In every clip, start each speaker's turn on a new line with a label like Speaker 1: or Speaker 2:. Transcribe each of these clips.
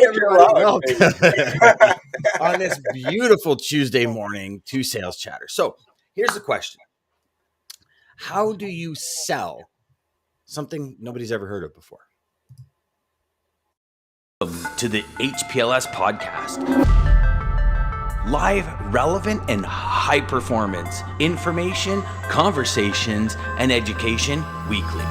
Speaker 1: everybody.
Speaker 2: Welcome
Speaker 1: Baby.
Speaker 2: on this beautiful Tuesday morning to Sales Chatter. So here's the question. How do you sell something nobody's ever heard of before? To the HPLS podcast. Live, relevant, and high performance information, conversations, and education weekly.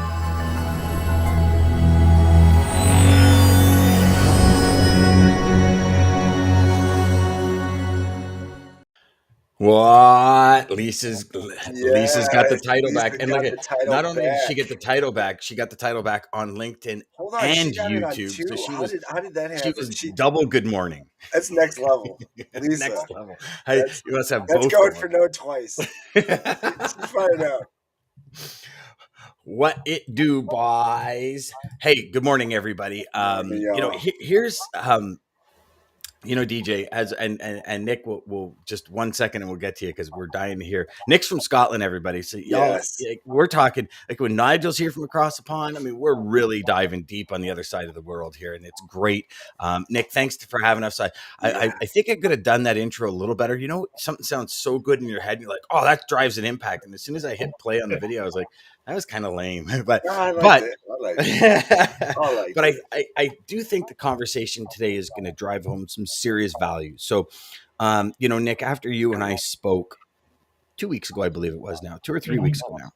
Speaker 2: What? Lisa's got the title back. And look at, not only did she get the title back, she got the title back on LinkedIn and YouTube. So she
Speaker 1: how did that happen?
Speaker 2: She was double good morning.
Speaker 1: That's next level. Lisa.
Speaker 2: Next level. Hey, you must have
Speaker 1: Let's
Speaker 2: both.
Speaker 1: go for no twice. Let's find out.
Speaker 2: What it do, boys? Hey, good morning, everybody. Here's DJ, and Nick will just 1 second and we'll get to you because we're dying to hear. Nick's from Scotland, everybody. So y'all, we're talking like when Nigel's here from across the pond. I mean, we're really diving deep on the other side of the world here, and it's great. Nick, thanks for having us. I think I could have done that intro a little better. You know, something sounds so good in your head, and you're like, oh, that drives an impact. And as soon as I hit play on the video, I was like, that was kind of lame. But I do think the conversation today is going to drive home some serious value. So, Nick, after you and I spoke 2 weeks ago, I believe it was now, 2 or 3 weeks ago now,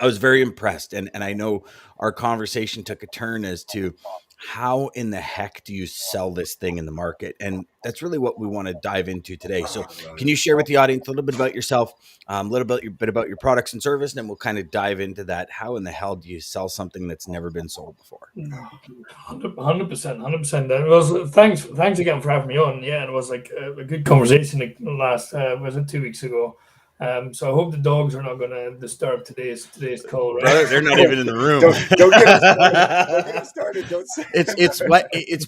Speaker 2: I was very impressed. And I know our conversation took a turn as to how in the heck do you sell this thing in the market? And that's really what we want to dive into today. So can you share with the audience a little bit about yourself, a little bit about your products and service, and then we'll kind of dive into that. How in the hell do you sell something that's never been sold before?
Speaker 3: 100%. It was thanks again for having me on. Yeah, it was like a good conversation last, was it 2 weeks ago? So I hope the dogs are not going to disturb today's call. Right?
Speaker 2: They're not even in the room.
Speaker 1: Don't get them started. Don't say
Speaker 2: it's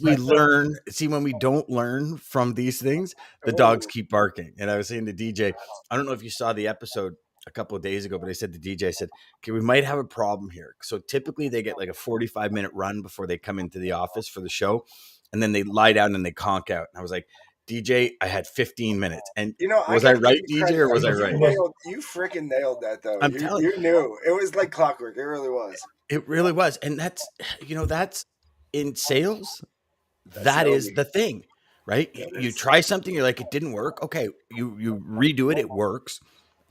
Speaker 2: we learn. See, when we don't learn from these things, the dogs keep barking. And I was saying to DJ, I don't know if you saw the episode a couple of days ago, but I said to DJ, I said, okay, we might have a problem here. So typically they get like a 45-minute run before they come into the office for the show, and then they lie down and they conk out. And I was like, DJ, I had 15 minutes. And was I right, DJ, or was I right?
Speaker 1: You freaking nailed that, though. You knew. It was like clockwork. It really was.
Speaker 2: It really was. And that's in sales, that is the thing, right? You try something, you're like, it didn't work. Okay, you redo it, it works.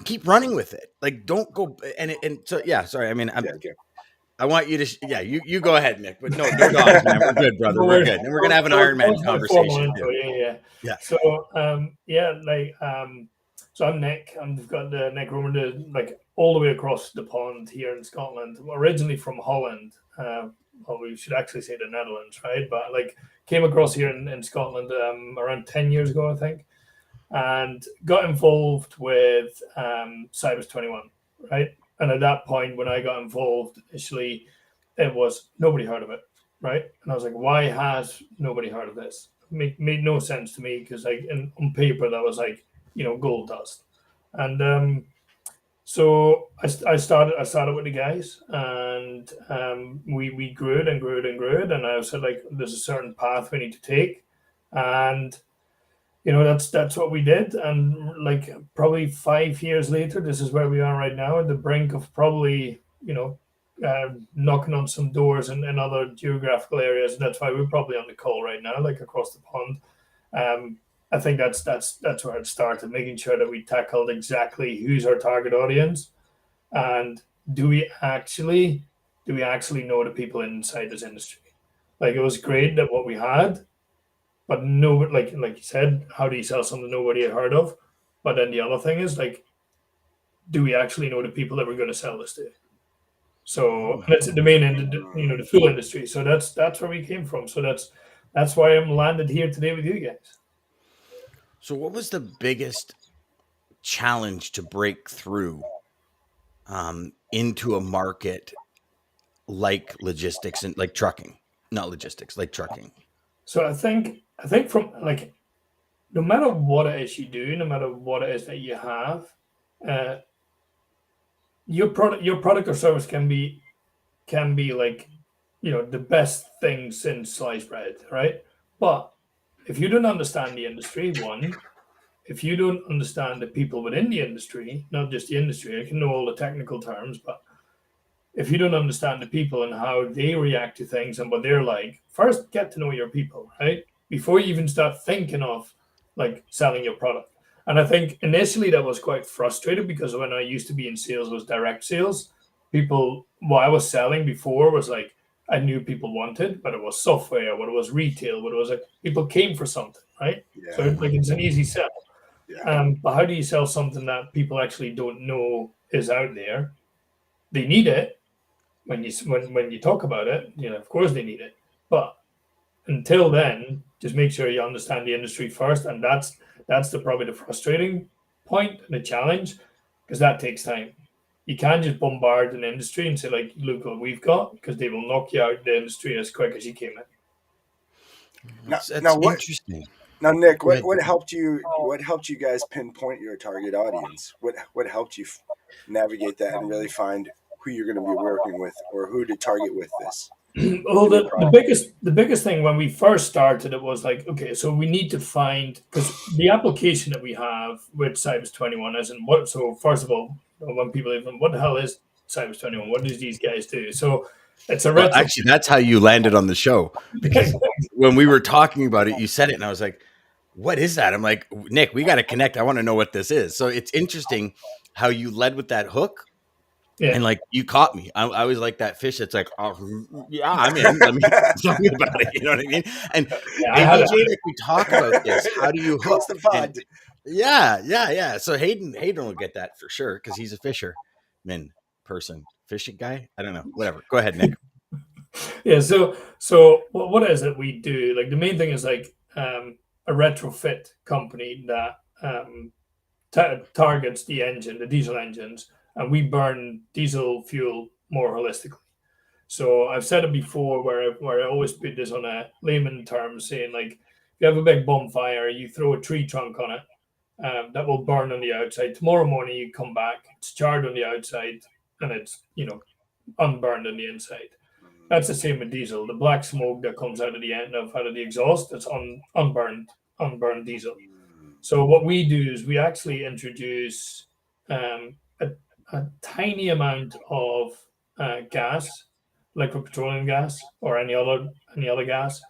Speaker 2: Keep running with it. Like, don't go. And so, yeah, sorry. I mean, I want you to, you go ahead, Nick. But no dogs, man. We're good, brother. We're good. And we're going to have an Iron Man conversation.
Speaker 3: Yeah. So, so I'm Nick. I've got the Nick Roemer, all the way across the pond here in Scotland. Originally from Holland. Well, we should actually say the Netherlands, right? But came across here in Scotland around 10 years ago, I think. And got involved with Cybers 21, right? And at that point, when I got involved, initially, it was nobody heard of it, right? And I was like, why has nobody heard of this? Made no sense to me because on paper, that was gold dust. And so I started with the guys, and we grew it and grew it and grew it. And I said, there's a certain path we need to take. And that's what we did. And probably 5 years later, this is where we are right now, at the brink of probably, knocking on some doors in other geographical areas. And that's why we're probably on the call right now, across the pond. I think that's where it started, making sure that we tackled exactly who's our target audience, and do we actually know the people inside this industry. It was great that what we had, but no, like you said, how do you sell something nobody had heard of? But then the other thing is, do we actually know the people that we're going to sell this to? So that's the main end, the fuel industry. So that's where we came from. So that's why I'm landed here today with you guys.
Speaker 2: So what was the biggest challenge to break through into a market like logistics and like trucking? Not logistics, like trucking.
Speaker 3: So I think from no matter what it is you do, no matter what it is that you have, your product or service can be the best thing since sliced bread, right? But if you don't understand the industry, one, if you don't understand the people within the industry, not just the industry, I can know all the technical terms, but if you don't understand the people and how they react to things and what they're like, first get to know your people, right? Before you even start thinking of like selling your product. And I think initially that was quite frustrating because when I used to be in sales, it was direct sales. People, what I was selling before was like I knew people wanted, but it was software, what it was retail, what it was like people came for something, right? So
Speaker 1: Yeah.
Speaker 3: like it's an easy sell.
Speaker 1: Yeah.
Speaker 3: But how do you sell something that people actually don't know is out there? They need it, when you talk about it, of course they need it. But until then, just make sure you understand the industry first, and that's probably the frustrating point and the challenge, because that takes time. You can't just bombard an industry and say like, "Look what we've got," because they will knock you out the industry as quick as you came in.
Speaker 2: That's
Speaker 1: Now what?
Speaker 2: interesting.
Speaker 1: Now, Nick,
Speaker 2: Go ahead.
Speaker 1: what helped you? What helped you guys pinpoint your target audience? What helped you navigate that and really find who you're going to be working with or who to target with this
Speaker 3: Well,
Speaker 1: new product?
Speaker 3: the biggest thing when we first started it was like, okay, so we need to find, because the application that we have with Cybers 21 isn't what. So first of all, when people even, what the hell is Cybers 21? What does these guys do? So it's a
Speaker 2: Well,
Speaker 3: retro.
Speaker 2: actually, that's how you landed on the show, because when we were talking about it, you said it, and I was like, "What is that?" I'm like, "Nick, we got to connect. I want to know what this is." So it's interesting how you led with that hook,
Speaker 3: Yeah,
Speaker 2: and like you caught me. I was like that fish that's like, "Oh, yeah, I'm in. Let me tell me about it." You know what I mean?
Speaker 3: yeah, I
Speaker 2: And
Speaker 3: had
Speaker 2: DJ,
Speaker 3: a,
Speaker 2: like we talk about this. How do you hook?
Speaker 1: Close the
Speaker 2: And
Speaker 1: pod.
Speaker 2: yeah. So Hayden will get that for sure because he's a fisherman person, fishing guy. I don't know. Whatever. Go ahead, Nick.
Speaker 3: yeah. So what is it we do? Like the main thing is like a retrofit company that targets the diesel engines, and we burn diesel fuel more holistically. So I've said it before, where I always put this on a layman term, saying like, if you have a big bonfire, you throw a tree trunk on it, that will burn on the outside. Tomorrow morning you come back, it's charred on the outside, and it's unburned on the inside. That's the same with diesel. The black smoke that comes out of the end out of the exhaust, that's unburned diesel. So what we do is we actually introduce a tiny amount of gas, liquid petroleum gas, or any other gas,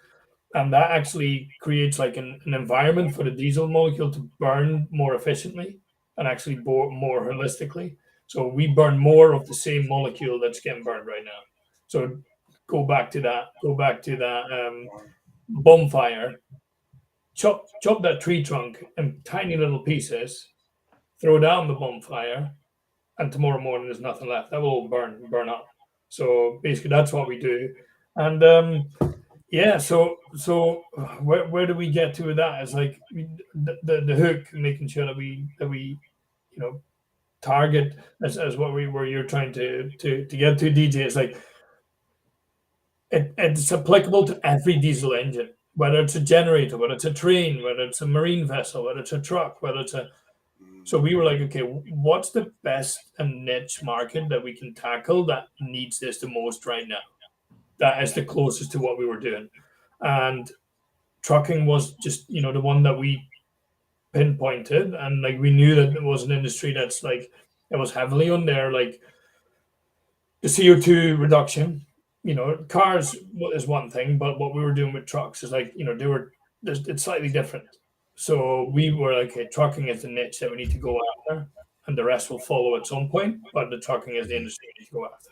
Speaker 3: and that actually creates like an environment for the diesel molecule to burn more efficiently and actually more holistically. So we burn more of the same molecule that's getting burned right now. So go back to that bonfire. Chop that tree trunk in tiny little pieces, throw it on the bonfire, and tomorrow morning there's nothing left. That will all burn up. So basically, that's what we do. And yeah, so where do we get to with that? It's like the hook, making sure that we target as what we were you're trying to get to, DJ. It's like it's applicable to every diesel engine, whether it's a generator, whether it's a train, whether it's a marine vessel, whether it's a truck, whether it's a. So we were like, okay, what's the best and niche market that we can tackle that needs this the most right now? That is the closest to what we were doing, and trucking was just the one that we pinpointed, and like we knew that it was an industry that's like it was heavily on there, like the CO2 reduction. Cars is one thing, but what we were doing with trucks is like it's slightly different. So we were like, okay, trucking is the niche that we need to go after, and the rest will follow at some point. But the trucking is the industry we need to go after.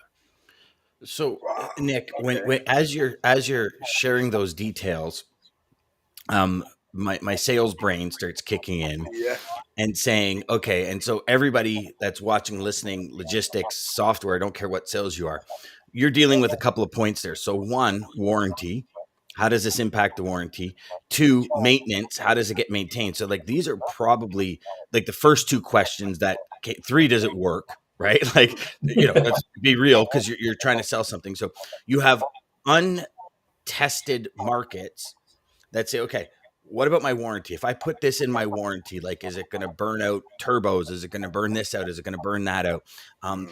Speaker 2: So,
Speaker 1: Wow.
Speaker 2: Nick,
Speaker 1: Okay.
Speaker 2: when as you're sharing those details, my sales brain starts kicking in
Speaker 1: Yeah.
Speaker 2: and saying, okay, and so everybody that's watching, listening, logistics, software, I don't care what sales you are, you're dealing with a couple of points there. So one, warranty. How does this impact the warranty? Two, maintenance. How does it get maintained? So like these are probably like the first two questions that three, does it work? Right? Like, let's be real because you're trying to sell something. So you have untested markets that say, okay, what about my warranty? If I put this in my warranty, like, is it going to burn out turbos? Is it going to burn this out? Is it going to burn that out?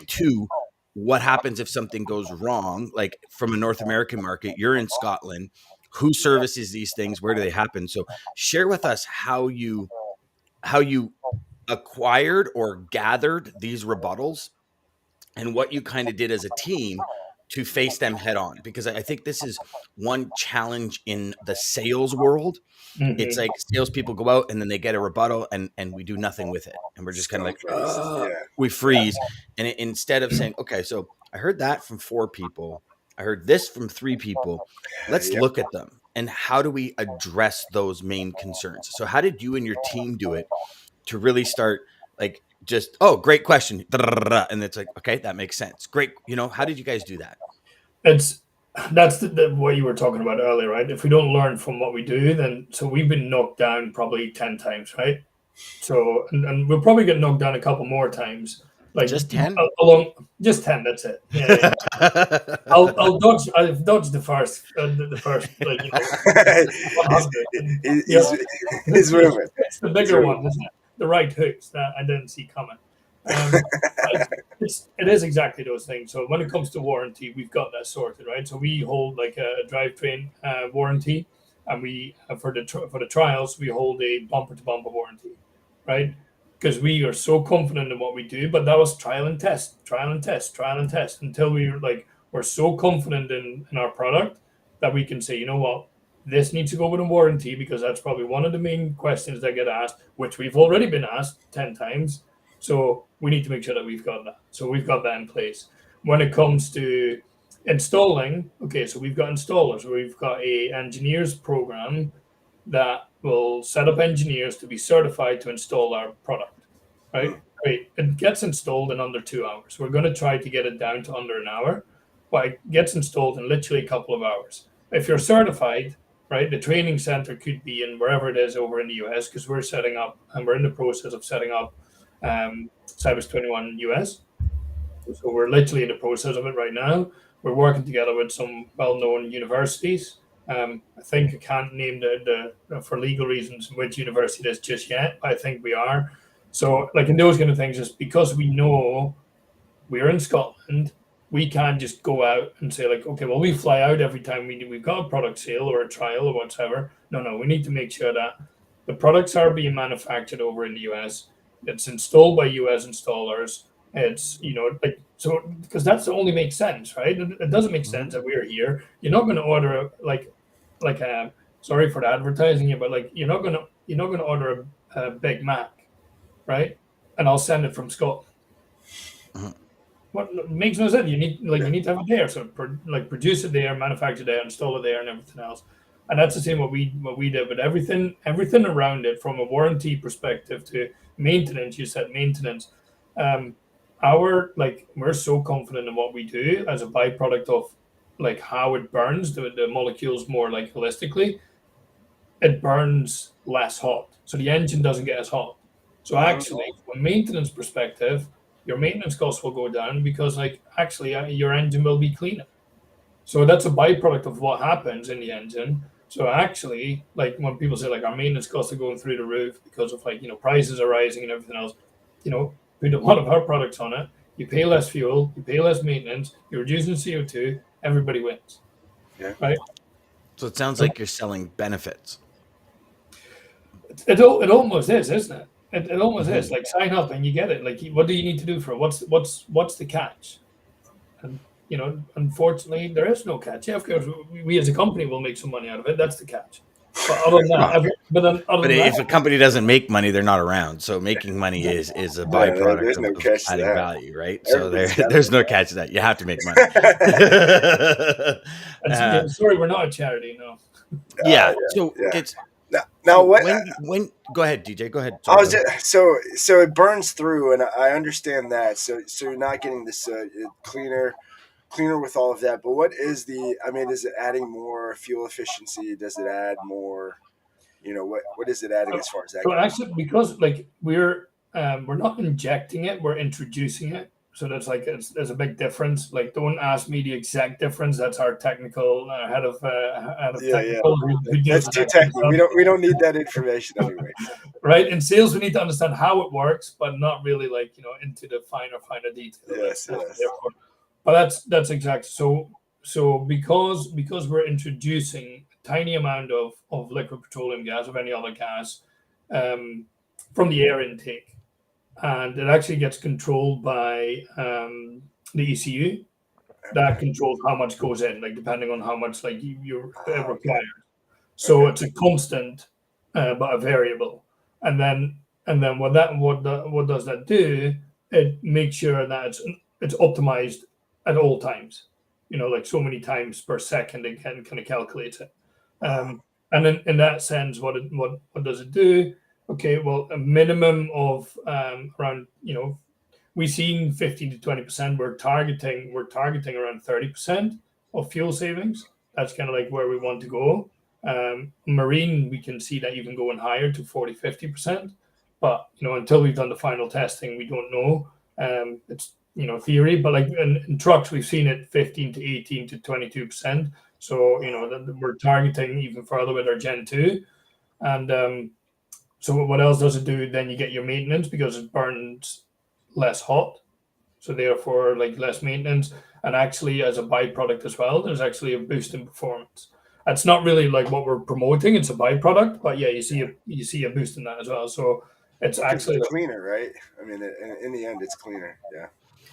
Speaker 2: Two, what happens if something goes wrong? Like from a North American market, you're in Scotland. Who services these things? Where do they happen? So share with us how you acquired or gathered these rebuttals and what you kind of did as a team to face them head on. Because I think this is one challenge in the sales world. It's
Speaker 3: Mm-hmm.
Speaker 2: like salespeople go out and then they get a rebuttal and we do nothing with it. And we're just kind of
Speaker 1: Stone
Speaker 2: like,
Speaker 1: faced. Yeah.
Speaker 2: we freeze. And instead of saying, okay, so I heard that from 4 people, I heard this from 3 people, let's
Speaker 1: Yep.
Speaker 2: look at them. And how do we address those main concerns? So how did you and your team do it to really start like just, oh, great question. And it's like, okay, that makes sense. Great. How did you guys do that?
Speaker 3: That's what you were talking about earlier, right? If we don't learn from what we do, then so we've been knocked down probably 10 times, right? So and we'll probably get knocked down a couple more times, like
Speaker 2: Just 10?
Speaker 3: along just 10. That's it. Yeah, yeah. I'll dodge. I've dodged the first, like 100. Yeah,
Speaker 1: he's moving.
Speaker 3: it's the bigger one, isn't it? The right hooks that I didn't see coming. It is exactly those things. So when it comes to warranty, we've got that sorted, right? So we hold like a drivetrain warranty, and we for the trials we hold a bumper to bumper warranty, right? Because we are so confident in what we do. But that was trial and test, trial and test, trial and test until we're so confident in our product that we can say, you know what, this needs to go with a warranty because that's probably one of the main questions that get asked, which we've already been asked 10 times. So we need to make sure that we've got that. So we've got that in place. When it comes to installing, okay, so we've got installers. We've got a engineers program that will set up engineers to be certified to install our product, right? Great. It gets installed in under 2 hours. We're going to try to get it down to under an hour, but it gets installed in literally a couple of hours. If you're certified, right, the training center could be in wherever it is over in the US because we're setting up and we're in the process of setting up Cybers 21 US. So we're literally in the process of it right now. We're working together with some well-known universities. I think I can't name the for legal reasons which university it is just yet, but I think we are. So like in those kind of things, just because we know we're in Scotland, we can't just go out and say like, okay, well we fly out every time we've got a product sale or a trial or whatever. No, we need to make sure that the products are being manufactured over in the US. It's installed by US installers. It's like so because that's only makes sense, right? It doesn't make sense that we're here. You're not going to order like sorry for the advertising, but like you're not gonna order a Big Mac, right? And I'll send it from Scotland.
Speaker 2: Mhm.
Speaker 3: What makes no sense? You need to have it there. So produce it there, manufacture it there, install it there, and everything else. And that's the same what we did, but everything around it from a warranty perspective to maintenance. You said maintenance. We're so confident in what we do as a byproduct of like how it burns the molecules more like holistically. It burns less hot, so the engine doesn't get as hot. So actually, from a maintenance perspective, your maintenance costs will go down because like actually your engine will be cleaner. So that's a byproduct of what happens in the engine. So actually, like when people say like our maintenance costs are going through the roof because of like prices are rising and everything else, put a lot of our products on it. You pay less fuel, you pay less maintenance, you're reducing CO2. Everybody wins,
Speaker 1: Yeah.
Speaker 3: right?
Speaker 2: So it sounds
Speaker 3: So
Speaker 2: like you're selling benefits.
Speaker 3: it almost is, isn't it? It almost
Speaker 2: Mhm.
Speaker 3: is like sign up and you get it. Like what do you need to do for it? What's the catch? And unfortunately, there is no catch. Yeah, of course, we as a company will make some money out of it. That's the catch. But other than that,
Speaker 2: Well,
Speaker 3: other
Speaker 2: but
Speaker 3: than that,
Speaker 2: if a company doesn't make money, they're not around. So making money is a
Speaker 1: Yeah,
Speaker 2: byproduct
Speaker 1: there's no
Speaker 2: of
Speaker 1: catch to
Speaker 2: adding
Speaker 1: that.
Speaker 2: value, right? So
Speaker 1: Everybody's got
Speaker 2: there's no catch to that. You have to make money.
Speaker 3: yeah,
Speaker 2: uh,
Speaker 3: sorry, we're not a charity. No.
Speaker 2: yeah.
Speaker 1: Yeah,
Speaker 2: So
Speaker 1: yeah.
Speaker 2: it's
Speaker 1: Now
Speaker 2: so
Speaker 1: what?
Speaker 2: when go ahead, DJ. Go ahead.
Speaker 1: I
Speaker 2: Sorry,
Speaker 1: was
Speaker 2: brother.
Speaker 1: just, so it burns through, and I understand that. So you're not getting this cleaner with all of that. But what is the? I mean, is it adding more fuel efficiency? Does it add more? What is it adding
Speaker 3: So,
Speaker 1: as far as that
Speaker 3: so
Speaker 1: goes?
Speaker 3: actually, because like we're not injecting it, we're introducing it. So that's like there's a big difference. Like, don't ask me the exact difference. That's our technical head of
Speaker 1: Yeah, yeah.
Speaker 3: technical who deals
Speaker 1: That's
Speaker 3: with
Speaker 1: too
Speaker 3: that kind of
Speaker 1: technical.
Speaker 3: stuff.
Speaker 1: We don't need that information anyway.
Speaker 3: Right? In sales, we need to understand how it works, but not really like into the finer detail.
Speaker 1: Yes,
Speaker 3: That's what
Speaker 1: yes.
Speaker 3: they're for. But that's exactly so. So because we're introducing a tiny amount of liquid petroleum gas, of any other gas, um, from the air intake, and it actually gets controlled by the ECU that controls how much goes in, like depending on how much like you're
Speaker 1: Okay.
Speaker 3: required. So
Speaker 1: Okay.
Speaker 3: it's a constant, but a variable. And then what does that do? It makes sure that it's optimized at all times. Like so many times per second, it can kind of calculate it.
Speaker 1: Wow.
Speaker 3: And in that sense, what does it do? Okay, well, a minimum of around we've seen 15 to 20%. We're targeting around 30% of fuel savings. That's kind of like where we want to go. Marine, we can see that even going higher to 40, 50%. But until we've done the final testing, we don't know. It's theory, but like in trucks, we've seen it 15 to 18 to 22%. So we're targeting even further with our Gen 2. And so what else does it do? Then you get your maintenance because it burns less hot, so therefore like less maintenance, and actually as a byproduct as well, there's actually a boost in performance. That's not really like what we're promoting, it's a byproduct, but yeah, you see a boost in that as well. So it's
Speaker 1: Because
Speaker 3: actually
Speaker 1: it's
Speaker 3: like,
Speaker 1: cleaner, right? I mean, in the end, it's cleaner. Yeah.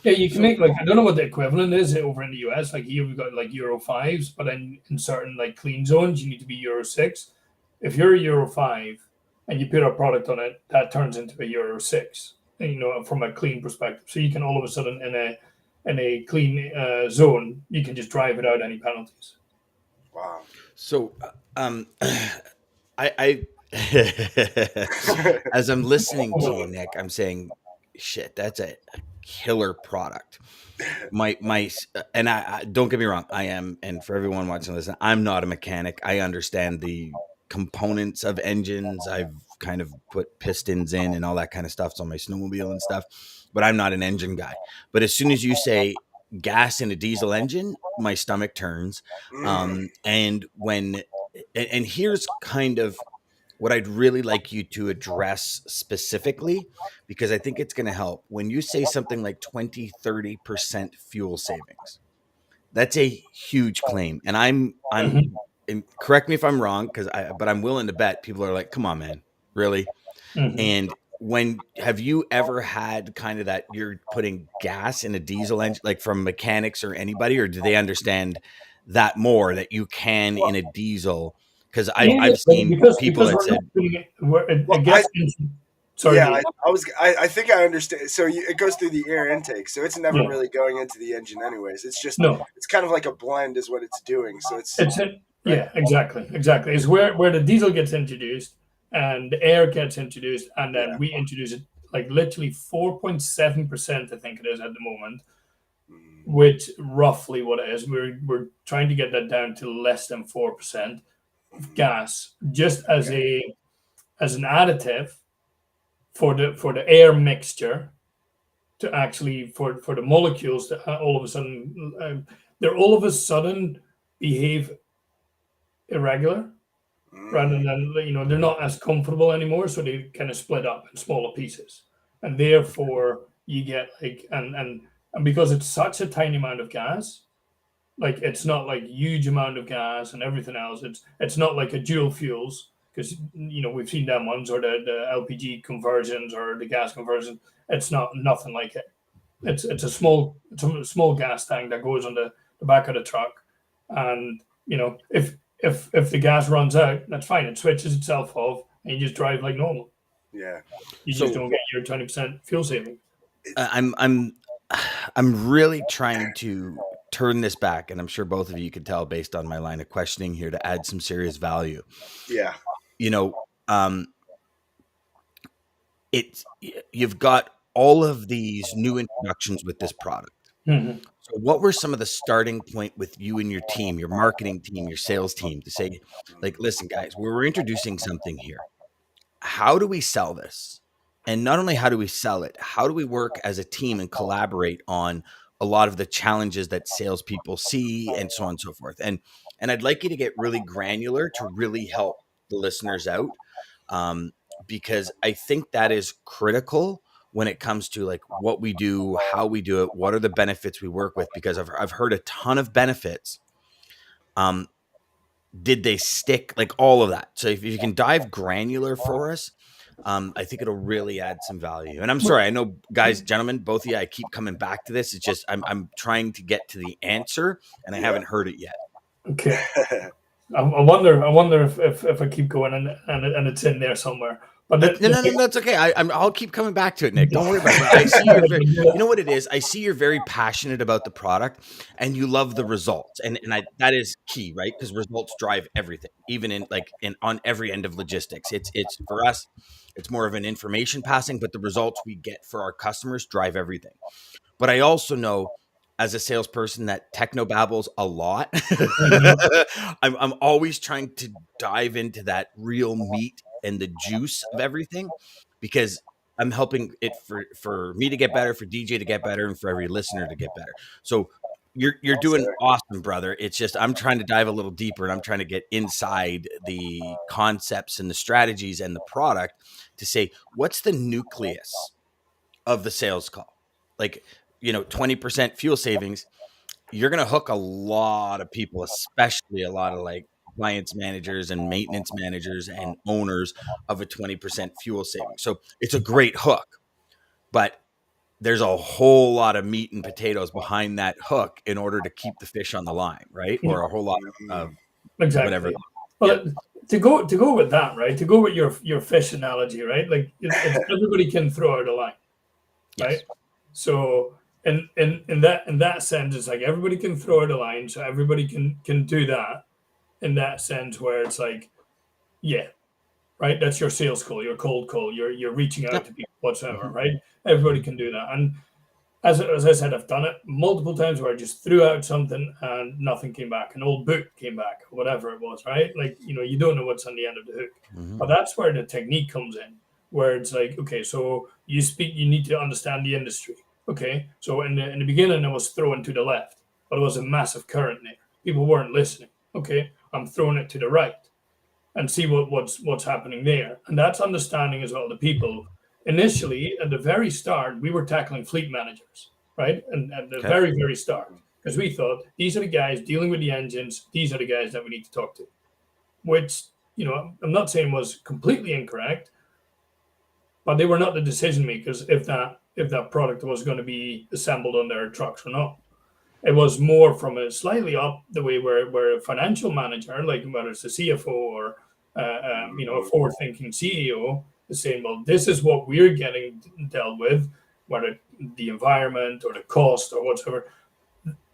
Speaker 3: yeah, you can
Speaker 1: So
Speaker 3: make like, I don't know what the equivalent is over in the US. Like here we've got like Euro 5s, but in certain like clean zones you need to be Euro 6. If you're a Euro 5 and you put a product on it, that turns into a Euro 6, from a clean perspective. So you can all of a sudden in a clean zone, you can just drive without any penalties.
Speaker 1: wow.
Speaker 2: So, I as I'm listening to you, Nick, I'm saying, shit, that's a killer product. And I don't get me wrong, I am, and for everyone watching this, I'm not a mechanic. I understand the components of engines. I've kind of put pistons in and all that kind of stuff on my snowmobile and stuff, but I'm not an engine guy. But as soon as you say gas in a diesel engine, my stomach turns.
Speaker 1: Mm,
Speaker 2: And and here's kind of what I'd really like you to address specifically, because I think it's going to help. When you say something like 20, 30% fuel savings, that's a huge claim. And
Speaker 3: Mhm,
Speaker 2: and correct me if I'm wrong, but I'm willing to bet people are like, come on, man, really?
Speaker 3: mhm.
Speaker 2: And have you ever had kind of that you're putting gas in a diesel engine, like from mechanics or anybody, or do they understand that more that you can in a diesel? Because
Speaker 3: Yeah,
Speaker 2: I've
Speaker 3: but
Speaker 2: seen people
Speaker 3: because
Speaker 2: that
Speaker 3: we're not
Speaker 2: said,
Speaker 3: putting it where it,
Speaker 1: well,
Speaker 3: it gets into. Sorry,
Speaker 1: yeah,
Speaker 3: Lee.
Speaker 1: I think I understand. So it goes through the air intake, so it's never
Speaker 3: Yeah,
Speaker 1: really going into the engine, anyways.
Speaker 3: no,
Speaker 1: It's kind of like a blend, is what it's doing. So it's
Speaker 3: it's it.
Speaker 1: right.
Speaker 3: Yeah, exactly. It's where the diesel gets introduced and the air gets introduced, and then
Speaker 1: Yeah.
Speaker 3: we introduce it like literally 4.7%, I think it is at the moment,
Speaker 1: Mm,
Speaker 3: which roughly what it is. We're trying to get that down to less than 4% of
Speaker 1: mhm.
Speaker 3: gas, just
Speaker 1: Okay.
Speaker 3: as an additive for the air mixture, to actually for the molecules to all of a sudden they're all of a sudden behave irregular, rather
Speaker 1: Mm,
Speaker 3: than they're not as comfortable anymore, so they kind of split up in smaller pieces, and therefore you get like and because it's such a tiny amount of gas, like it's not like huge amount of gas and everything else. It's not like a dual fuels, because we've seen them ones, or the LPG conversions or the gas conversion. It's not nothing like it. It's a small gas tank that goes on the back of the truck, and if the gas runs out, that's fine. It switches itself off, and you just drive like normal.
Speaker 1: yeah.
Speaker 3: You just
Speaker 2: so
Speaker 3: don't get your 20% fuel saving.
Speaker 1: It's
Speaker 2: I'm I'm really trying to turn this back, and I'm sure both of you could tell based on my line of questioning here to add some serious value.
Speaker 1: yeah.
Speaker 2: You know, um, it's you've got all of these new introductions with this product.
Speaker 3: Mhm.
Speaker 2: So what were some of the starting point with you and your team, your marketing team, your sales team to say, like,
Speaker 1: Mm,
Speaker 2: listen, guys, we're introducing something here. How do we sell this? And not only how do we sell it, how do we work as a team and collaborate on a lot of the challenges that salespeople see and so on and so forth. And I'd like you to get really granular to really help the listeners out, um, because I think that is critical when it comes to like what we do, how we do it, what are the benefits we work with, because I've heard a ton of benefits. Did they stick, like all of that? So if you can dive granular for us, I think it'll really add some value. And I'm sorry, I know, guys, gentlemen, both of you, I keep coming back to this. It's just I'm trying to get to the answer, and I haven't heard it yet.
Speaker 3: Okay. I wonder if I keep going and it's in there somewhere. But
Speaker 2: No, that's okay. I'll keep coming back to it, Nick. Don't worry about it. But I see you're very, you know what it is? I see you're very passionate about the product, and you love the results, and that is key, right? Because results drive everything, even in on every end of logistics. It's for us, it's more of an information passing, but the results we get for our customers drive everything. But I also know, as a salesperson, that techno babbles a lot. I'm always trying to dive into that real meat and the juice of everything, because I'm helping it for me to get better, for DJ to get better, and for every listener to get better. So you're doing awesome, brother. It's just I'm trying to dive a little deeper, and I'm trying to get inside the concepts and the strategies and the product to say, what's the nucleus of the sales call? Like, 20% fuel savings, you're going to hook a lot of people, especially a lot of like clients managers and maintenance managers and owners of a 20% fuel saving. So it's a great hook, but there's a whole lot of meat and potatoes behind that hook in order to keep the fish on the line, right? Or a whole lot of whatever.
Speaker 3: Exactly. Well, to go with that, right? To go with your fish analogy, right? Like everybody can throw out a line, right?
Speaker 2: Yes.
Speaker 3: So in that sense, it's like everybody can throw out a line, so everybody can do that in that sense where it's like, yeah, right. That's your sales call, your cold call, you're reaching out to people whatsoever, right? Everybody can do that, and as I said, I've done it multiple times where I just threw out something and nothing came back. An old boot came back, or whatever it was, right? Like, you don't know what's on the end of the hook. But that's where the technique comes in, where it's like, okay, so you need to understand the industry. Okay, so in the beginning, I was throwing to the left, but it was a massive current there. People weren't listening. Okay, I'm throwing it to the right and see what's happening there. And that's understanding as well the people. Initially, at the very start, we were tackling fleet managers, right? And at the very, very start, because we thought these are the guys dealing with the engines. These are the guys that we need to talk to, which, I'm not saying was completely incorrect, but they were not the decision makers if that product was going to be assembled on their trucks or not. It was more from a slightly up the way where a financial manager, like whether it's a CFO or a forward-thinking CEO, is saying, well, this is what we're getting dealt with, whether the environment or the cost or whatever.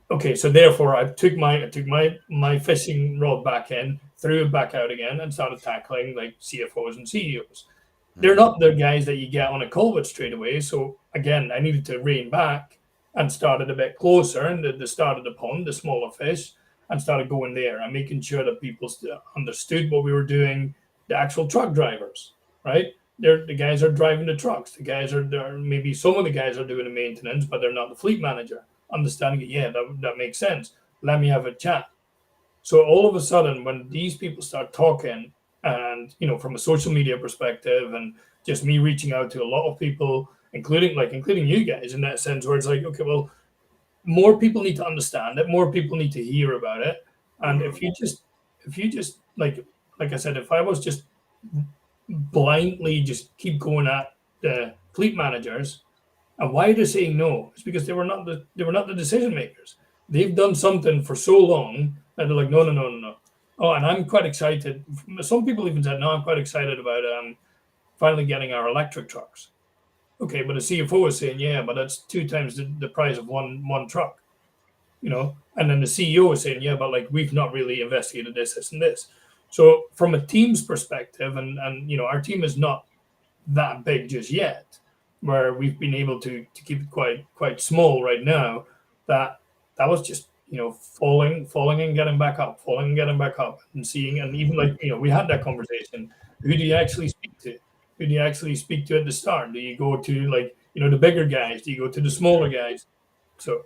Speaker 3: Okay, so therefore, I took my fishing rod back in, threw it back out again, and started tackling like CFOs and CEOs. They're not the guys that you get on a call with straight away. So again, I needed to rein back and started a bit closer and the start of the pond, the smaller fish, and started going there and making sure that people understood what we were doing. The actual truck drivers, right? The guys are driving the trucks. The guys are there. Maybe some of the guys are doing the maintenance, but they're not the fleet manager. Understanding it, yeah, that makes sense. Let me have a chat. So all of a sudden, when these people start talking, and from a social media perspective, and just me reaching out to a lot of people, including you guys, in that sense, where it's like, okay, well, more people need to understand it, more people need to hear about it, and if you just like I said, if I was just blindly just keep going at the fleet managers, and why are they saying no? It's because they were not the decision makers. They've done something for so long that they're like, no, no, no, no, no. Oh, and I'm quite excited. Some people even said, no, I'm quite excited about finally getting our electric trucks. Okay, but the CFO is saying, yeah, but that's 2 times the price of one truck, And then the CEO is saying, yeah, but like we've not really investigated this, and this. So from a team's perspective, and our team is not that big just yet, where we've been able to keep it quite small right now. That was just falling and getting back up, falling and getting back up, and seeing, and even like we had that conversation. Who do you actually speak to? Who do you actually speak to at the start? Do you go to like the bigger guys? Do you go to the smaller guys? So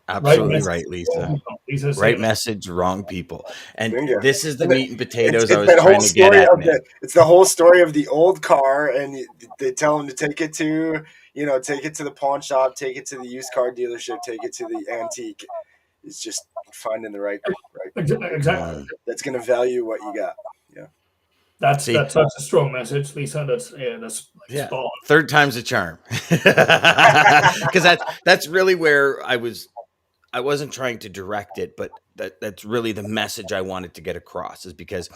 Speaker 2: Absolutely
Speaker 3: message,
Speaker 2: right, Lisa.
Speaker 3: Lisa
Speaker 2: Right
Speaker 3: said it.
Speaker 2: message, wrong people. And
Speaker 1: Bingo.
Speaker 2: this is the
Speaker 1: And
Speaker 2: meat and potatoes I
Speaker 1: it's
Speaker 2: was
Speaker 1: that whole
Speaker 2: trying to get
Speaker 1: story
Speaker 2: at,
Speaker 1: of
Speaker 2: Nick.
Speaker 1: it's the whole story of the old car, and they tell them to take it to, take it to the pawn shop, take it to the used car dealership, take it to the antique. It's just finding the right
Speaker 3: Exactly.
Speaker 2: Mm.
Speaker 1: that's going to value what you got. Yeah.
Speaker 2: See,
Speaker 3: That's such a strong message, Lisa. That's like
Speaker 2: yeah,
Speaker 3: spot
Speaker 2: third time's a charm. Because that's really where I wasn't trying to direct it, but that's really the message I wanted to get across, is because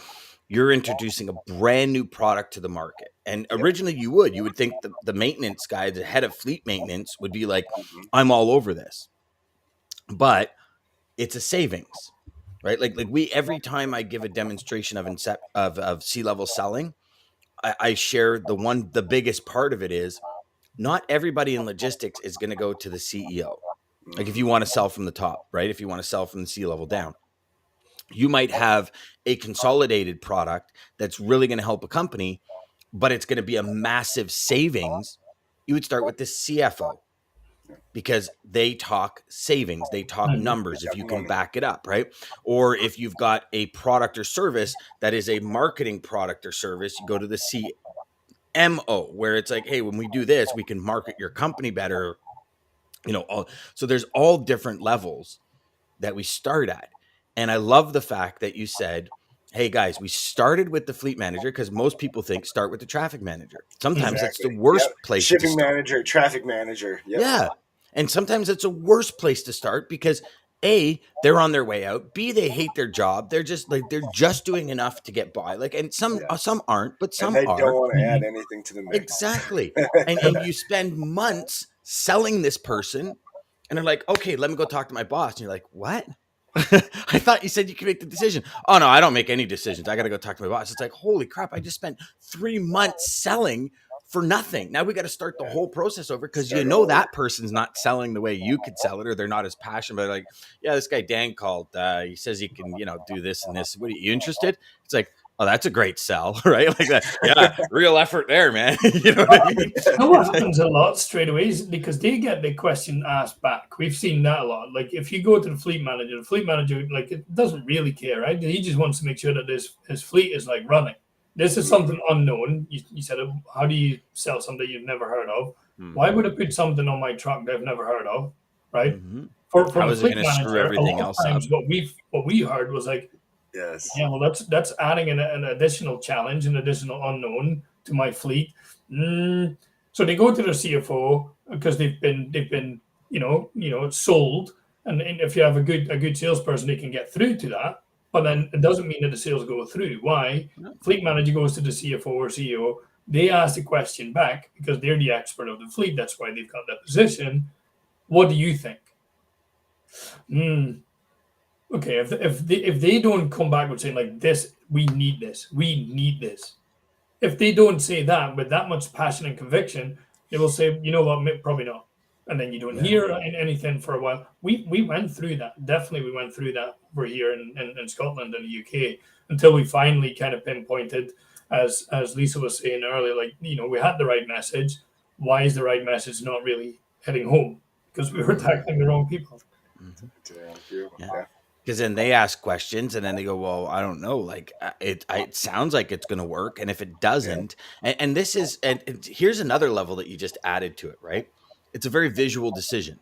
Speaker 2: you're introducing a brand new product to the market. And
Speaker 1: Yep.
Speaker 2: originally you would think the maintenance guy, the head of fleet maintenance, would be like,
Speaker 1: Mm-hmm.
Speaker 2: I'm all over this. But it's a savings, right? Like we, every time I give a demonstration of C-level selling, I share the biggest part of it is not everybody in logistics is going to go to the CEO. Like if
Speaker 1: Mm-hmm.
Speaker 2: you want to sell from the top, right? If you want to sell from the C-level down, you might have a consolidated product that's really going to help a company, but it's going to be a massive savings. You would start with the CFO because they talk savings, they talk numbers if you can back it up, right? Or if you've got a product or service that is a marketing product or service, you go to the CMO, where it's like, hey, when we do this, we can market your company better. So there's all different levels that we start at. And I love the fact that you said, hey guys, we started with the fleet manager, because most people think start with the traffic manager. Sometimes that's
Speaker 1: Exactly.
Speaker 2: the
Speaker 1: Yep.
Speaker 2: worst place to
Speaker 1: Shipping
Speaker 2: start.
Speaker 1: manager, traffic manager. Yep.
Speaker 2: Yeah. And sometimes it's a worse place to start because A, they're on their way out. B, they hate their job. They're just doing enough to get by. Like, and some
Speaker 1: Yes.
Speaker 2: aren't, but
Speaker 1: And
Speaker 2: some
Speaker 1: they don't
Speaker 2: are.
Speaker 1: want to add anything to the mix.
Speaker 2: Exactly. And you spend months selling this person, and they're like, okay, let me go talk to my boss. And you're like, what? I thought you said you could make the decision. Oh no, I don't make any decisions. I got to go talk to my boss. It's like, holy crap, I just spent 3 months selling for nothing. Now we got to start the whole process over, because
Speaker 1: Start all over.
Speaker 2: that person's not selling the way you could sell it, or they're not as passionate. But like, yeah, this guy Dan called. He says he can, do this and this. What are you interested? It's like, oh, that's a great sell, right? Like that. Yeah, real effort there, man. You know what I mean?
Speaker 3: And what happens a lot straight away is because they get the question asked back. We've seen that a lot. Like if you go to the fleet manager, like it doesn't really care, right? He just wants to make sure that his fleet is like running. This is something unknown. You said, how do you sell something you've never heard of? Why would I put something on my truck that I've never heard of, right?
Speaker 2: Mm-hmm.
Speaker 3: From
Speaker 2: How
Speaker 3: a
Speaker 2: is it
Speaker 3: fleet
Speaker 2: going to screw
Speaker 3: manager, a
Speaker 2: everything
Speaker 3: lot of
Speaker 2: else up?
Speaker 3: times what we heard was like,
Speaker 1: Yes.
Speaker 3: yeah, well, that's adding an additional challenge, an additional unknown to my fleet. So they go to their CFO because they've been sold, and if you have a good salesperson, they can get through to that. But then it doesn't mean that the sales go through. Why? Fleet manager goes to the CFO or CEO. They ask the question back because they're the expert of the fleet. That's why they've got that position. What do you think? Okay, if they don't come back with saying like this, we need this. If they don't say that with that much passion and conviction, they will say, you know what, probably not. And then you don't hear anything for a while. We went through that. Definitely, we went through that over here in Scotland and the UK until we finally kind of pinpointed, as Lisa was saying earlier, like we had the right message. Why is the right message not really heading home? Because we were tackling the wrong people.
Speaker 2: Yeah. Because then they ask questions, and then they go, well, I don't know. Like it sounds like it's going to work. And if it doesn't, and this is, and here's another level that you just added to it, right? It's a very visual decision,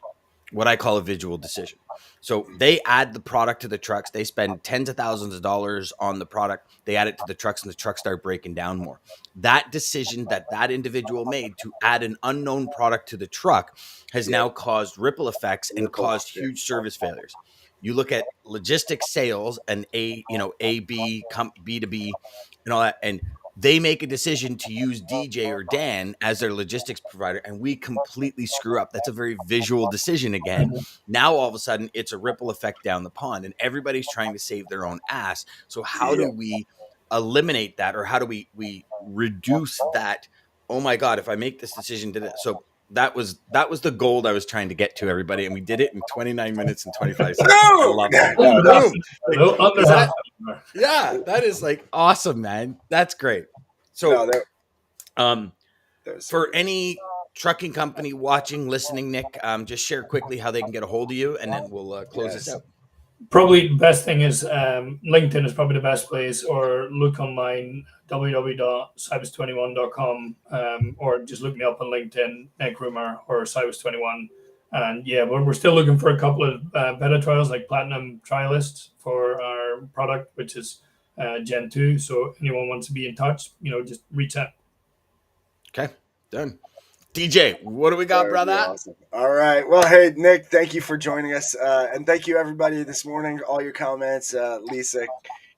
Speaker 2: what I call a visual decision. So they add the product to the trucks. They spend tens of thousands of dollars on the product. They add it to the trucks, and the trucks start breaking down more. That decision that individual made to add an unknown product to the truck has now caused ripple effects and caused huge service failures. You look at logistics sales and B2B and all that, and they make a decision to use DJ or Dan as their logistics provider, and we completely screw up. That's a very visual decision again. Now, all of a sudden, it's a ripple effect down the pond, and everybody's trying to save their own ass. So how do we eliminate that, or how do we reduce that? Oh my God, if I make this decision to this. So that was the gold I was trying to get to, everybody, and we did it in 29 minutes and 25 seconds. I love that. Boom. Yeah, that is like awesome, man. That's great. So for any trucking company watching, listening, Nick, just share quickly how they can get a hold of you, and then we'll close this
Speaker 1: Yes.
Speaker 2: out.
Speaker 3: Probably the best thing is LinkedIn is probably the best place, or look online, www.cybus21.com, or just look me up on LinkedIn, Nick Roemer or Cybus21. And yeah, we're still looking for a couple of beta trials, like platinum trialists for our product, which is Gen 2. So anyone wants to be in touch, just reach out.
Speaker 2: Okay, done. DJ, what do we got,
Speaker 1: That would be
Speaker 2: brother?
Speaker 1: awesome. All right. Well, hey, Nick, thank you for joining us. And thank you, everybody, this morning. All your comments. Lisa,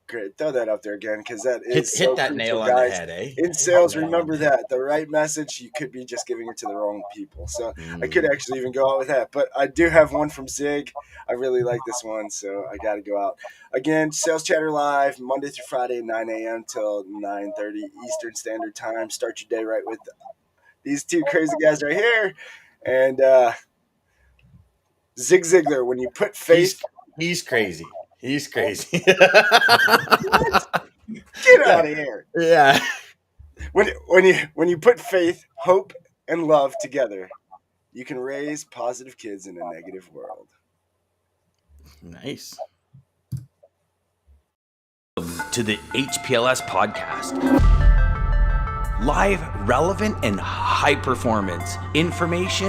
Speaker 1: great. Throw that up there again, because that is
Speaker 2: Hit
Speaker 1: so
Speaker 2: that
Speaker 1: crucial,
Speaker 2: nail on the
Speaker 1: guys.
Speaker 2: head, eh?
Speaker 1: In sales, remember that. The right message, you could be just giving it to the wrong people. So I could actually even go out with that. But I do have one from Zig. I really like this one, so I got to go out. Again, Sales Chatter Live, Monday through Friday, 9 a.m. till 9:30 Eastern Standard Time. Start your day right with these two crazy guys right here. And Zig Ziglar, when you put faith.
Speaker 2: He's crazy. He's crazy.
Speaker 1: What? Get out of here.
Speaker 2: Yeah.
Speaker 1: When you put faith, hope, and love together, you can raise positive kids in a negative world.
Speaker 2: Nice. To the HPLS podcast. Live, relevant, and high performance information